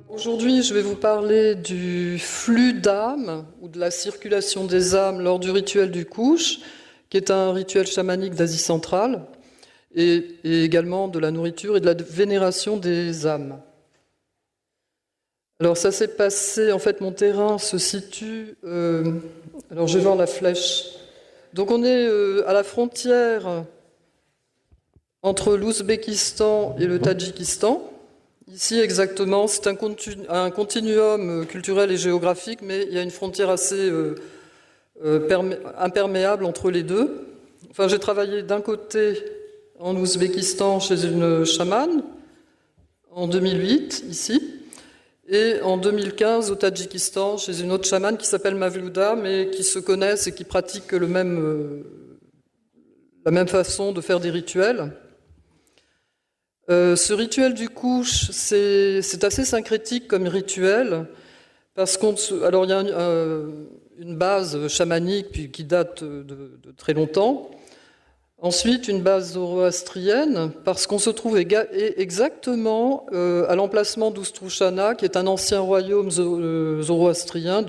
Aujourd'hui, je vais vous parler du flux d'âmes ou de la circulation des âmes lors du rituel du couche, qui est un rituel chamanique d'Asie centrale, et également de la nourriture et de la vénération des âmes. Alors ça s'est passé, en fait mon terrain se situe, alors je vais voir la flèche, donc on est à la frontière entre l'Ouzbékistan et le Tadjikistan. Ici exactement, c'est un continuum culturel et géographique, mais il y a une frontière assez imperméable entre les deux. Enfin, j'ai travaillé d'un côté en Ouzbékistan chez une chamane, en 2008, ici, et en 2015 au Tadjikistan chez une autre chamane qui s'appelle Mavlouda, mais qui se connaissent et qui pratiquent la même façon de faire des rituels. Ce rituel du couche, c'est assez syncrétique comme rituel, parce alors il y a une base chamanique qui date de très longtemps. Ensuite, une base zoroastrienne, parce qu'on se trouve exactement à l'emplacement d'Oustrouchana, qui est un ancien royaume zoroastrien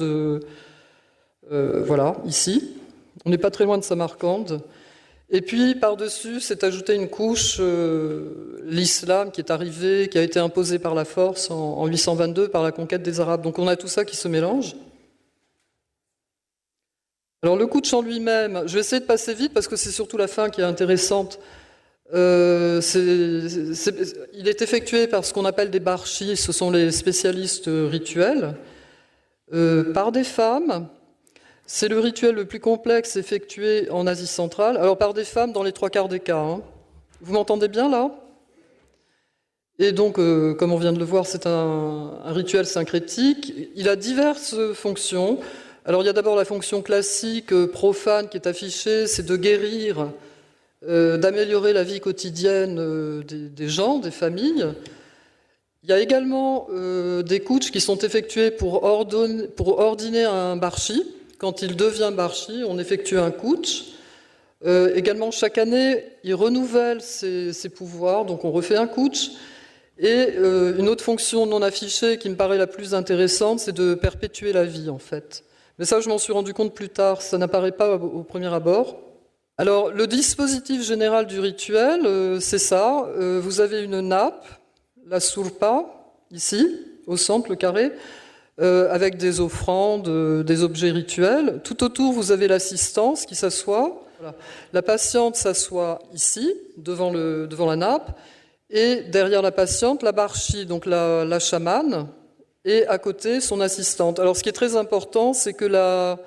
voilà, ici. On n'est pas très loin de Samarcande. Et puis, par-dessus, s'est ajoutée une couche, l'islam qui est arrivé, qui a été imposé par la force en 822 par la conquête des Arabes. Donc on a tout ça qui se mélange. Alors le couche en lui-même, je vais essayer de passer vite parce que c'est surtout la fin qui est intéressante. Il est effectué par ce qu'on appelle des barchis, ce sont les spécialistes rituels, par des femmes. C'est le rituel le plus complexe effectué en Asie centrale. Alors par des femmes dans les 3/4 des cas. Hein. Vous m'entendez bien là? Et donc, comme on vient de le voir, c'est un rituel syncrétique. Il a diverses fonctions. Alors il y a d'abord la fonction classique, profane, qui est affichée, c'est de guérir, d'améliorer la vie quotidienne des gens, des familles. Il y a également des couches qui sont effectuées pour ordonner un barchi. Quand il devient barchi, on effectue un couch. Également, chaque année, il renouvelle ses pouvoirs, donc on refait un couch. Et une autre fonction non affichée qui me paraît la plus intéressante, c'est de perpétuer la vie, en fait. Mais ça, je m'en suis rendu compte plus tard, ça n'apparaît pas au premier abord. Alors, le dispositif général du rituel, c'est ça. Vous avez une nappe, la surpa, ici, au centre, le carré, avec des offrandes, des objets rituels. Tout autour, vous avez l'assistance qui s'assoit. Voilà. La patiente s'assoit ici, devant la nappe, et derrière la patiente, la barchi, donc la chamane, et à côté, son assistante. Alors, ce qui est très important, c'est que la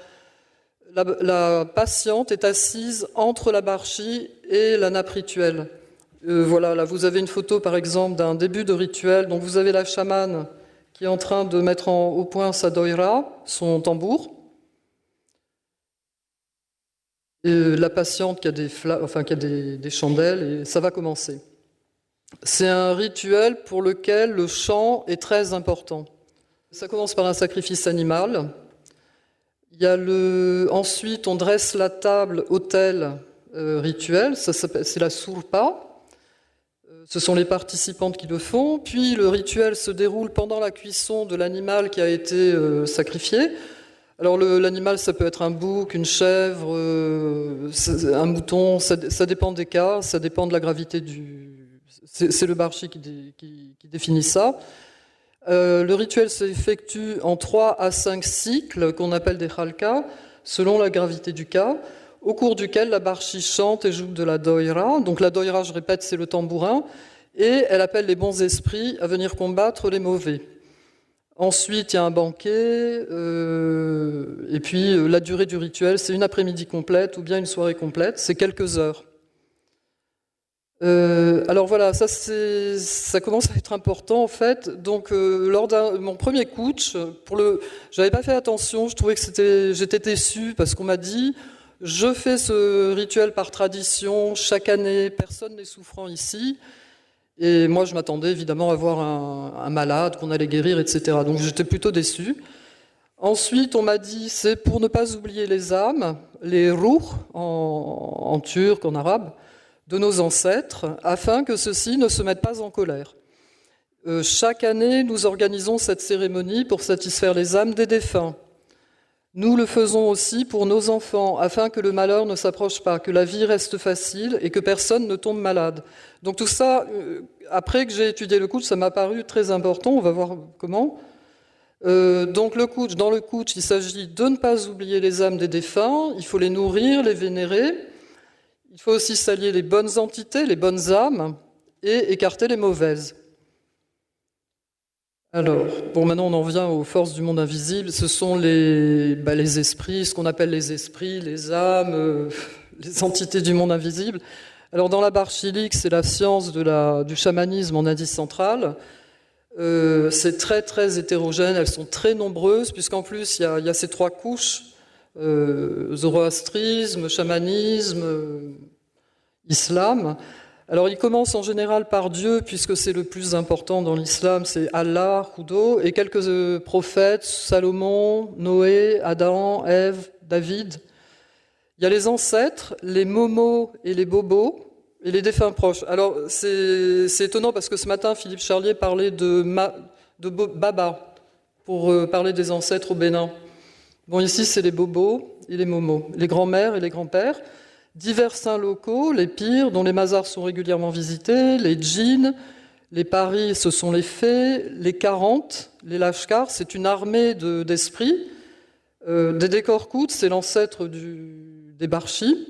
patiente est assise entre la barchi et la nappe rituelle. Voilà, là, vous avez une photo, par exemple, d'un début de rituel. Donc, vous avez la chamane qui est en train de mettre au point sa doira, son tambour. Et la patiente qui a des chandelles, et ça va commencer. C'est un rituel pour lequel le chant est très important. Ça commence par un sacrifice animal. Ensuite, on dresse la table autel rituel, c'est la surpa. Ce sont les participantes qui le font. Puis le rituel se déroule pendant la cuisson de l'animal qui a été sacrifié. Alors l'animal, ça peut être un bouc, une chèvre, un mouton, ça dépend des cas, ça dépend de la gravité C'est le barchi qui définit ça. Le rituel s'effectue en 3 à 5 cycles qu'on appelle des halkas, selon la gravité du cas, au cours duquel la barchi chante et joue de la doira. Donc la doira, je répète, c'est le tambourin, et elle appelle les bons esprits à venir combattre les mauvais. Ensuite, il y a un banquet, et puis la durée du rituel, c'est une après-midi complète ou bien une soirée complète, c'est quelques heures. Alors voilà, ça commence à être important en fait. Donc lors de mon premier couch, j'avais pas fait attention, je trouvais que j'étais déçu parce qu'on m'a dit je fais ce rituel par tradition chaque année, personne n'est souffrant ici. Et moi je m'attendais évidemment à voir un malade qu'on allait guérir, etc. Donc j'étais plutôt déçu. Ensuite on m'a dit c'est pour ne pas oublier les âmes, les ruh en turc, en arabe. de nos ancêtres, afin que ceux-ci ne se mettent pas en colère. Chaque année, nous organisons cette cérémonie pour satisfaire les âmes des défunts. Nous le faisons aussi pour nos enfants, afin que le malheur ne s'approche pas, que la vie reste facile et que personne ne tombe malade. Donc tout ça, après que j'ai étudié le Kutch, ça m'a paru très important, on va voir comment. Donc dans le Kutch, il s'agit de ne pas oublier les âmes des défunts, il faut les nourrir, les vénérer. Il faut aussi s'allier les bonnes entités, les bonnes âmes, et écarter les mauvaises. Alors, bon, maintenant on en vient aux forces du monde invisible. Ce sont les esprits, ce qu'on appelle les esprits, les âmes, les entités du monde invisible. Alors dans la Barchilique, c'est la science du chamanisme en Asie centrale. C'est très très hétérogène, elles sont très nombreuses, puisqu'en plus il y a ces trois couches, zoroastrisme, chamanisme, islam. Alors il commence en général par Dieu, puisque c'est le plus important dans l'islam, c'est Allah, Hudo, et quelques prophètes, Salomon, Noé, Adam, Ève, David. Il y a les ancêtres, les momos et les bobos, et les défunts proches. Alors c'est étonnant parce que ce matin, Philippe Charlier parlait de Baba, pour parler des ancêtres au Bénin. Bon, ici c'est les bobos et les momos, les grands-mères et les grands-pères. Divers saints locaux, les pires, dont les mazars sont régulièrement visités, les djinns, les paris, ce sont les fées, les 40, les lashkars, c'est une armée d'esprits. Des décors Kutch, c'est l'ancêtre des barchis.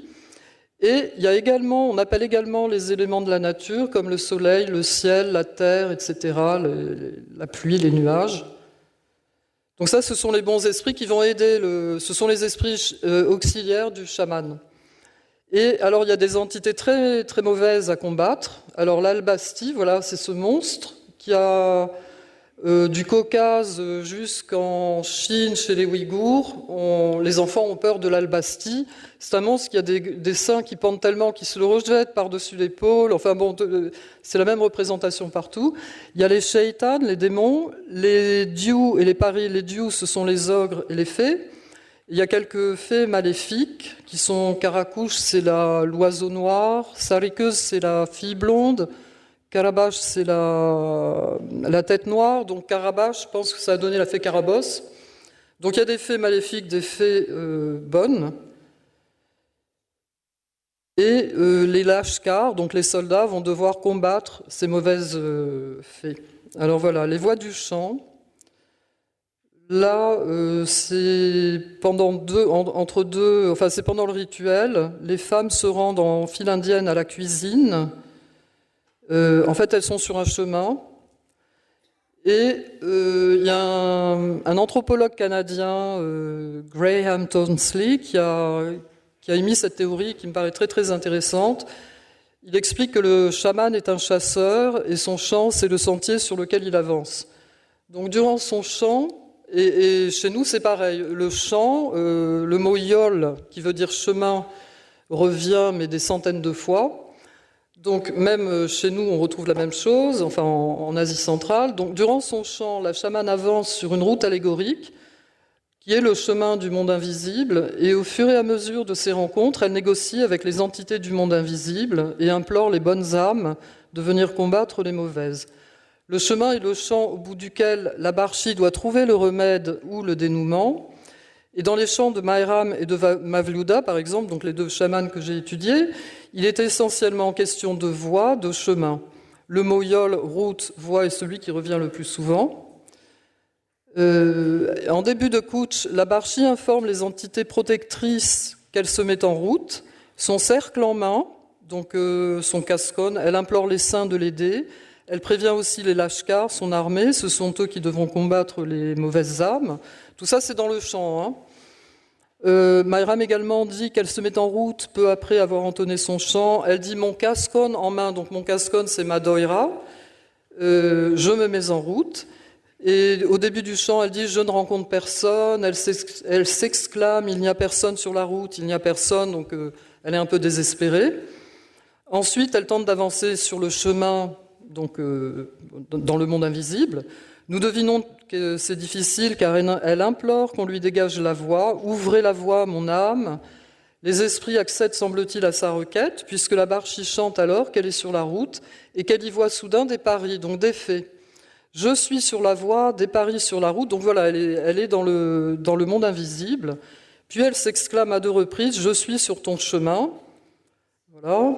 Et il y a également, on appelle également les éléments de la nature, comme le soleil, le ciel, la terre, etc., la pluie, les nuages. Donc ça, ce sont les bons esprits qui vont aider, ce sont les esprits auxiliaires du chaman. Et alors, il y a des entités très, très mauvaises à combattre. Alors, l'Albasti, voilà, c'est ce monstre qui a du Caucase jusqu'en Chine, chez les Ouïghours. Les enfants ont peur de l'Albasti. C'est un monstre qui a des seins qui pendent tellement qu'ils se le rejettent par-dessus l'épaule. Enfin bon, c'est la même représentation partout. Il y a les Shaitan, les démons. Les Dieux et les paris. Les Dieux, ce sont les ogres et les fées. Il y a quelques fées maléfiques qui sont Karakouche, c'est l'oiseau noir, Sarikeuse, c'est la fille blonde, Karabash, c'est la tête noire, donc Karabash, je pense que ça a donné la fée Carabosse. Donc il y a des fées maléfiques, des fées bonnes. Et les lashkars, donc les soldats, vont devoir combattre ces mauvaises fées. Alors voilà, les voix du chant. Là, c'est pendant c'est pendant le rituel. Les femmes se rendent en file indienne à la cuisine. En fait, elles sont sur un chemin. Et il y a un anthropologue canadien, Graham Townsley, qui a émis cette théorie qui me paraît très très intéressante. Il explique que le chaman est un chasseur et son chant, c'est le sentier sur lequel il avance. Donc durant son chant, et chez nous, c'est pareil. Le chant, le mot yol, qui veut dire chemin, revient, mais des centaines de fois. Donc, même chez nous, on retrouve la même chose, enfin en Asie centrale. Donc, durant son chant, la chamane avance sur une route allégorique, qui est le chemin du monde invisible. Et au fur et à mesure de ces rencontres, elle négocie avec les entités du monde invisible et implore les bonnes âmes de venir combattre les mauvaises. Le chemin est le champ au bout duquel la Barchi doit trouver le remède ou le dénouement. Et dans les chants de Mairam et de Mavluda, par exemple, donc les deux chamans que j'ai étudiés, il est essentiellement question de voie, de chemin. Le mot yol, route, voie est celui qui revient le plus souvent. En début de Kutch, la Barchi informe les entités protectrices qu'elle se met en route. Son cercle en main, donc son cascone, elle implore les saints de l'aider. Elle prévient aussi les lashkars, son armée, ce sont eux qui devront combattre les mauvaises âmes. Tout ça, c'est dans le chant. Mairam également dit qu'elle se met en route peu après avoir entonné son chant. Elle dit « mon cascone en main », donc mon cascone, c'est ma doira. Je me mets en route. Et au début du chant, elle dit « je ne rencontre personne ». Elle s'exclame « il n'y a personne sur la route, il n'y a personne », donc elle est un peu désespérée. Ensuite, elle tente d'avancer sur le chemin, donc dans le monde invisible. Nous devinons que c'est difficile car elle implore qu'on lui dégage la voie. « Ouvrez la voie, mon âme ». Les esprits accèdent, semble-t-il, à sa requête, puisque la Barchi chante alors qu'elle est sur la route et qu'elle y voit soudain des paris, donc des faits. Je suis sur la voie, des paris sur la route. Donc voilà, elle est dans le monde invisible. Puis elle s'exclame à 2 reprises, je suis sur ton chemin. Voilà.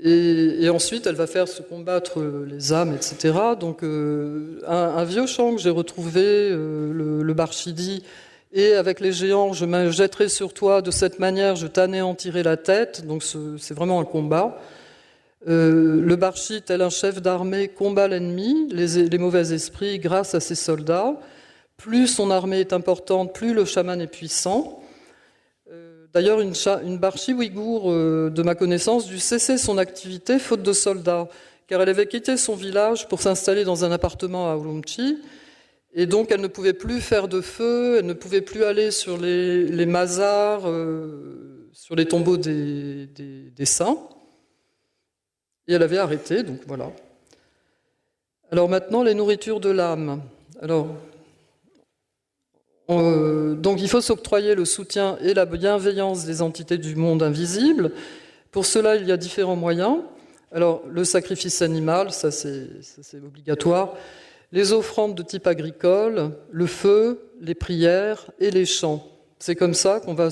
Et ensuite, elle va faire se combattre les âmes, etc. Donc un vieux chant que j'ai retrouvé, le Barchi dit, et avec les géants, je me jetterai sur toi, de cette manière, je t'anéantirai la tête. Donc c'est vraiment un combat. Le Barchi, tel un chef d'armée, combat l'ennemi, les mauvais esprits, grâce à ses soldats. Plus son armée est importante, plus le chaman est puissant. D'ailleurs, une Barchi ouïghour, de ma connaissance, dut cesser son activité faute de soldats, car elle avait quitté son village pour s'installer dans un appartement à Urumqi, et donc elle ne pouvait plus faire de feu, elle ne pouvait plus aller sur les mazars, sur les tombeaux des saints. Et elle avait arrêté, donc voilà. Alors maintenant, les nourritures de l'âme. Alors, donc il faut s'octroyer le soutien et la bienveillance des entités du monde invisible. Pour cela, il y a différents moyens. Alors, le sacrifice animal, ça c'est obligatoire. Les offrandes de type agricole, le feu, les prières et les chants. C'est comme ça qu'on va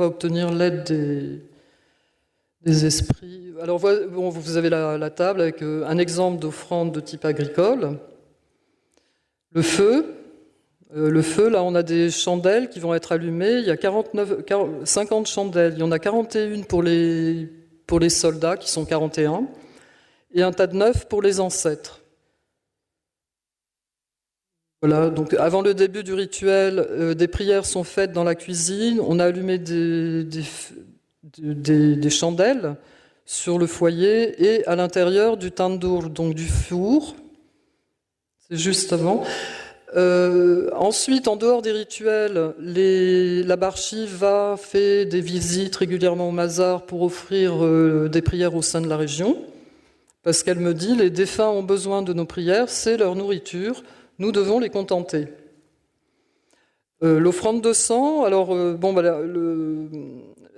obtenir l'aide des esprits. Alors, bon, vous avez la table avec un exemple d'offrande de type agricole. Le feu, là, on a des chandelles qui vont être allumées. Il y a 50 chandelles. Il y en a 41 pour les soldats, qui sont 41, et un tas de 9 pour les ancêtres. Voilà, donc avant le début du rituel, des prières sont faites dans la cuisine. On a allumé des chandelles sur le foyer et à l'intérieur du tandoor, donc du four. C'est juste avant. Ensuite, en dehors des rituels, la Barchi fait des visites régulièrement au mazar pour offrir des prières au sein de la région. Parce qu'elle me dit, les défunts ont besoin de nos prières, c'est leur nourriture, nous devons les contenter. L'offrande de sang, alors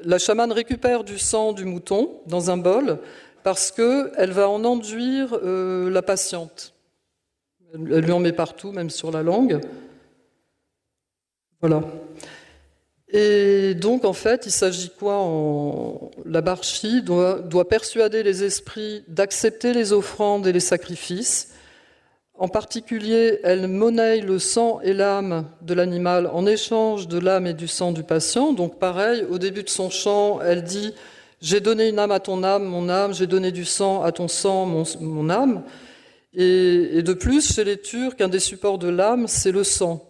la chamane récupère du sang du mouton dans un bol parce qu'elle va en enduire la patiente. Elle lui en met partout, même sur la langue. Voilà. Et donc, en fait, il s'agit quoi La Barchi doit persuader les esprits d'accepter les offrandes et les sacrifices. En particulier, elle monnaie le sang et l'âme de l'animal en échange de l'âme et du sang du patient. Donc pareil, au début de son chant, elle dit « J'ai donné une âme à ton âme, mon âme, j'ai donné du sang à ton sang, mon âme ». Et de plus, chez les Turcs, un des supports de l'âme, c'est le sang.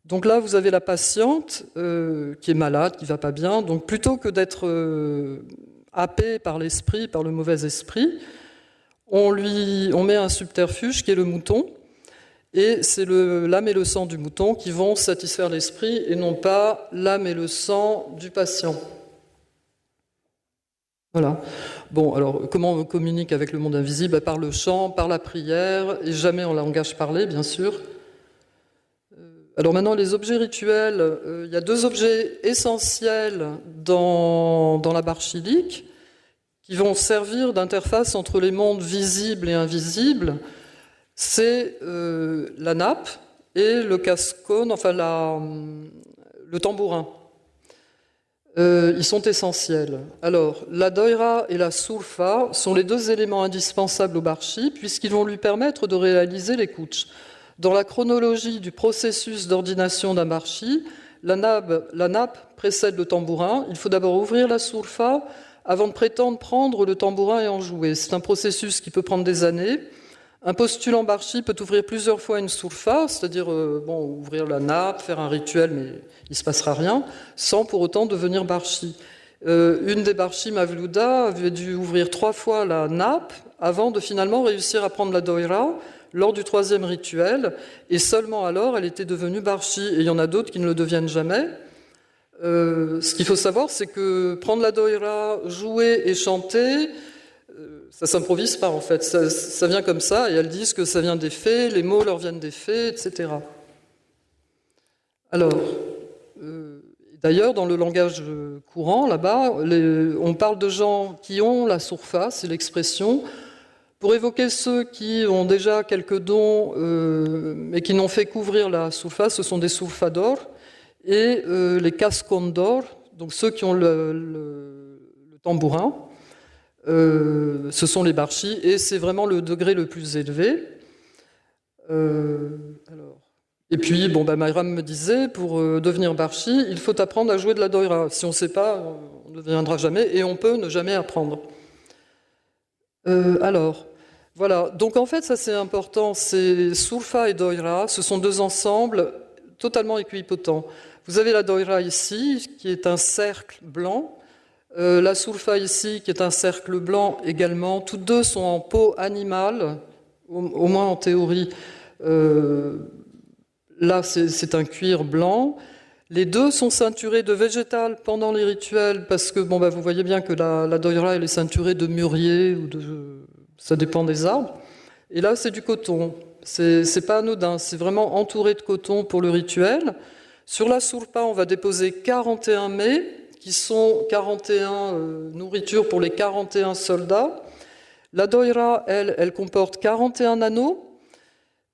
Donc là, vous avez la patiente qui est malade, qui ne va pas bien. Donc plutôt que d'être happée par l'esprit, par le mauvais esprit, on met un subterfuge qui est le mouton, et c'est l'âme et le sang du mouton qui vont satisfaire l'esprit, et non pas l'âme et le sang du patient. Voilà. Bon, alors comment on communique avec le monde invisible? Par le chant, par la prière, et jamais en langage parlé, bien sûr. Alors maintenant, les objets rituels, il y a 2 objets essentiels dans la barchilique qui vont servir d'interface entre les mondes visibles et invisibles. C'est la nappe et le cascone, enfin le tambourin. Ils sont essentiels. Alors, la doira et la surfa sont les 2 éléments indispensables au barchi puisqu'ils vont lui permettre de réaliser les kutch. Dans la chronologie du processus d'ordination d'un barchi, la nappe précède le tambourin. Il faut d'abord ouvrir la surfa avant de prétendre prendre le tambourin et en jouer. C'est un processus qui peut prendre des années. Un postulant barchi peut ouvrir plusieurs fois une surfa, c'est-à-dire ouvrir la nappe, faire un rituel, mais il ne se passera rien, sans pour autant devenir barchi. Une des barchi Mavluda avait dû ouvrir 3 fois la nappe avant de finalement réussir à prendre la doira lors du 3e rituel, et seulement alors elle était devenue barchi. Et il y en a d'autres qui ne le deviennent jamais. Ce qu'il faut savoir, c'est que prendre la doira, jouer et chanter, ça s'improvise pas en fait, ça vient comme ça, et elles disent que ça vient des fées, les mots leur viennent des fées, etc. Alors, D'ailleurs, dans le langage courant, là-bas, on parle de gens qui ont la surface, c'est l'expression, pour évoquer ceux qui ont déjà quelques dons et qui n'ont fait qu'ouvrir la surface, ce sont des surfadors, et les cascondors, donc ceux qui ont le tambourin, ce sont les barchis, et c'est vraiment le degré le plus élevé. Et puis, Mayram me disait, pour devenir barchi, il faut apprendre à jouer de la doira. Si on ne sait pas, on ne deviendra jamais, et on peut ne jamais apprendre. Voilà. Donc en fait, ça c'est important, c'est surfa et doira, ce sont deux ensembles totalement équipotents. Vous avez la doira ici, qui est un cercle blanc, la surfa ici, qui est un cercle blanc également. Toutes deux sont en peau animale, au moins en théorie. Là, c'est un cuir blanc. Les deux sont ceinturés de végétal pendant les rituels, parce que vous voyez bien que la doira, elle est ceinturée de mûrier, ça dépend des arbres. Et là, c'est du coton. C'est pas anodin, c'est vraiment entouré de coton pour le rituel. Sur la surpa, on va déposer 41 mets, qui sont 41 nourritures pour les 41 soldats. La doira, elle comporte 41 anneaux.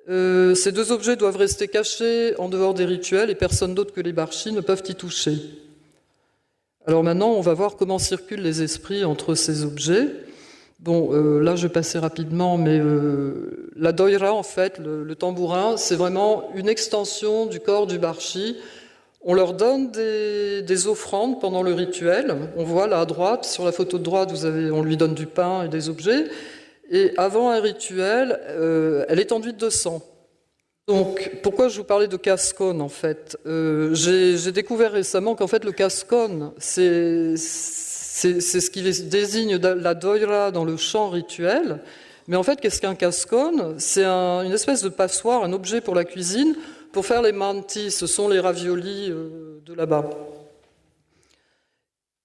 Ces deux objets doivent rester cachés en dehors des rituels et personne d'autre que les barchis ne peuvent y toucher. Alors maintenant, on va voir comment circulent les esprits entre ces objets. Là, je vais passer rapidement, mais la doira, en fait, le tambourin, c'est vraiment une extension du corps du barchi. On leur donne des offrandes pendant le rituel. On voit là à droite, sur la photo de droite, on lui donne du pain et des objets. Et avant un rituel, elle est enduite de sang. Donc, pourquoi je vous parlais de cascone, en fait j'ai découvert récemment qu'en fait, le cascone, c'est ce qui désigne la doira dans le chant rituel. Mais en fait, qu'est-ce qu'un cascone? C'est une espèce de passoire, un objet pour la cuisine, pour faire les mantis, ce sont les raviolis de là-bas.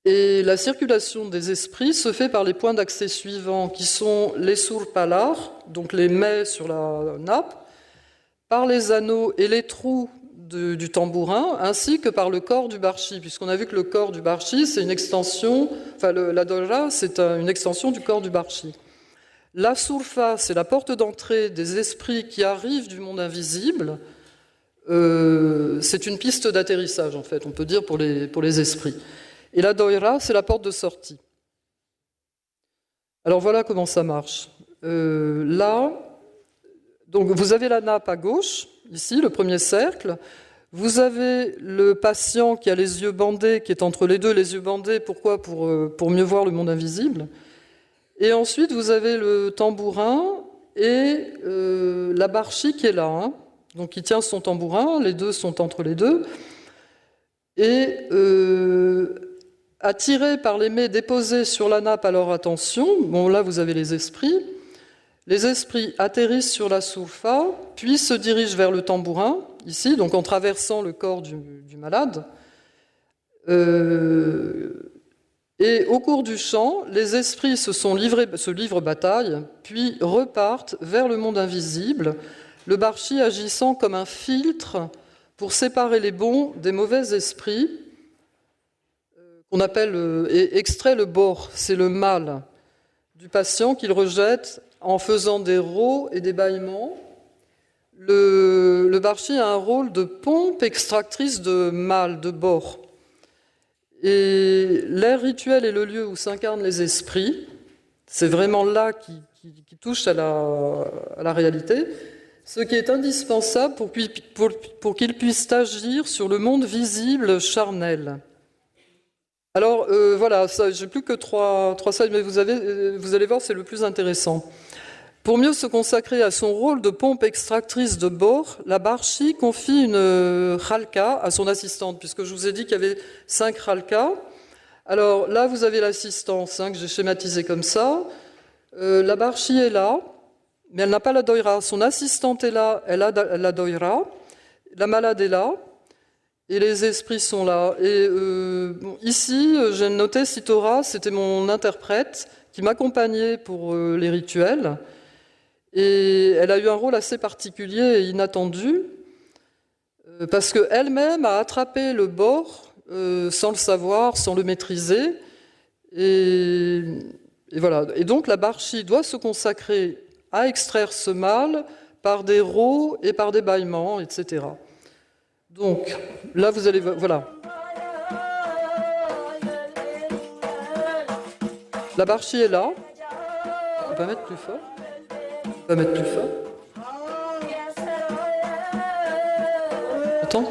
Et la circulation des esprits se fait par les points d'accès suivants, qui sont les surpalars, donc les mets sur la nappe, par les anneaux et les trous du tambourin, ainsi que par le corps du barchi, puisqu'on a vu que le corps du barchi, c'est une extension, la doira, c'est une extension du corps du barchi. La surfa, c'est la porte d'entrée des esprits qui arrivent du monde invisible. C'est une piste d'atterrissage, en fait, on peut dire, pour les esprits. Et la doira, c'est la porte de sortie. Alors voilà comment ça marche. Là, donc vous avez la nappe à gauche, ici, le premier cercle. Vous avez le patient qui a les yeux bandés, qui est entre les deux, les yeux bandés. Pourquoi? Pour mieux voir le monde invisible. Et ensuite, vous avez le tambourin et la barchi qui est là. Hein. Donc il tient son tambourin, les deux sont entre les deux. Et attirés par les mets déposés sur la nappe à leur attention, là vous avez les esprits. Les esprits atterrissent sur la surfa, puis se dirigent vers le tambourin, ici, donc en traversant le corps du malade. Et au cours du chant, les esprits se livrent bataille, puis repartent vers le monde invisible, le barchi agissant comme un filtre pour séparer les bons des mauvais esprits, qu'on appelle et extrait le bor, c'est le mal du patient qu'il rejette en faisant des rôs et des bâillements. Le barchi a un rôle de pompe extractrice de mal, de bor. Et l'air rituel est le lieu où s'incarnent les esprits. C'est vraiment là qui touche à la réalité. Ce qui est indispensable pour qu'ils puissent agir sur le monde visible charnel. Alors voilà, j'ai plus que trois slides, mais vous allez voir, c'est le plus intéressant. Pour mieux se consacrer à son rôle de pompe extractrice de bor, la barchi confie une khalka à son assistante, puisque je vous ai dit qu'il y avait 5 khalkas. Alors là, vous avez l'assistance, que j'ai schématisé comme ça. La barchi est là, mais elle n'a pas la doira. Son assistante est là, elle a la doira. La malade est là, et les esprits sont là. Et ici, j'ai noté Sitora, c'était mon interprète qui m'accompagnait pour les rituels. Et elle a eu un rôle assez particulier et inattendu, parce qu'elle-même a attrapé le bor sans le savoir, sans le maîtriser. Et voilà. Et donc la Barchi doit se consacrer à extraire ce mal par des rots et par des bâillements, etc. Donc là, vous allez... Voilà. La Barchi est là. On va mettre plus fort. On va mettre plus fort. Attends.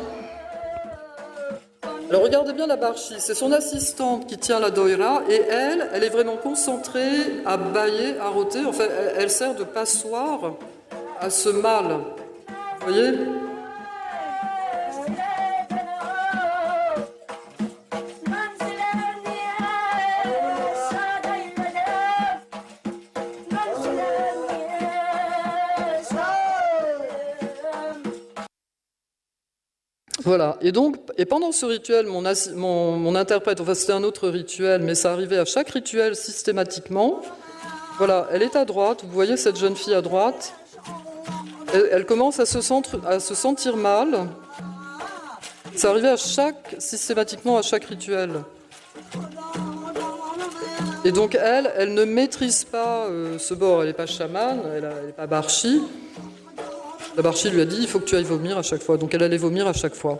Alors regardez bien la Barchi, c'est son assistante qui tient la doira et elle est vraiment concentrée à bâiller, à rôter. Enfin, elle sert de passoire à ce mal. Vous voyez ? Voilà, et pendant ce rituel, mon interprète, enfin c'était un autre rituel, mais ça arrivait à chaque rituel systématiquement. Voilà, elle est à droite, vous voyez cette jeune fille à droite, elle commence à se sentir mal. Ça arrivait systématiquement à chaque rituel. Et donc elle ne maîtrise pas ce bord, elle n'est pas chamane, elle n'est pas Barchi. La Barchi lui a dit, il faut que tu ailles vomir à chaque fois. Donc elle allait vomir à chaque fois.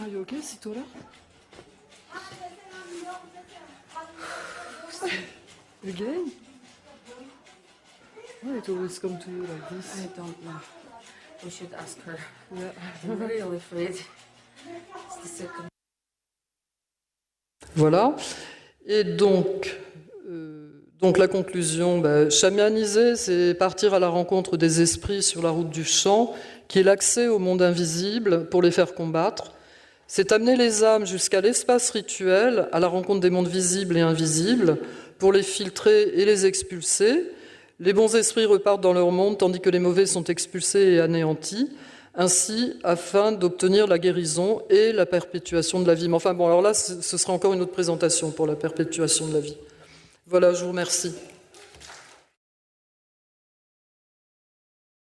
Are you okay, Sitola? Again? Why it always come to you like this? I don't know. We should ask her. Yeah. I'm really afraid. It's the second. Voilà. Et donc la conclusion, chamaniser, c'est partir à la rencontre des esprits sur la route du chant, qui est l'accès au monde invisible pour les faire combattre. C'est amener les âmes jusqu'à l'espace rituel, à la rencontre des mondes visibles et invisibles, pour les filtrer et les expulser. Les bons esprits repartent dans leur monde, tandis que les mauvais sont expulsés et anéantis, ainsi afin d'obtenir la guérison et la perpétuation de la vie. Mais enfin bon, alors là, ce sera encore une autre présentation pour la perpétuation de la vie. Voilà, je vous remercie.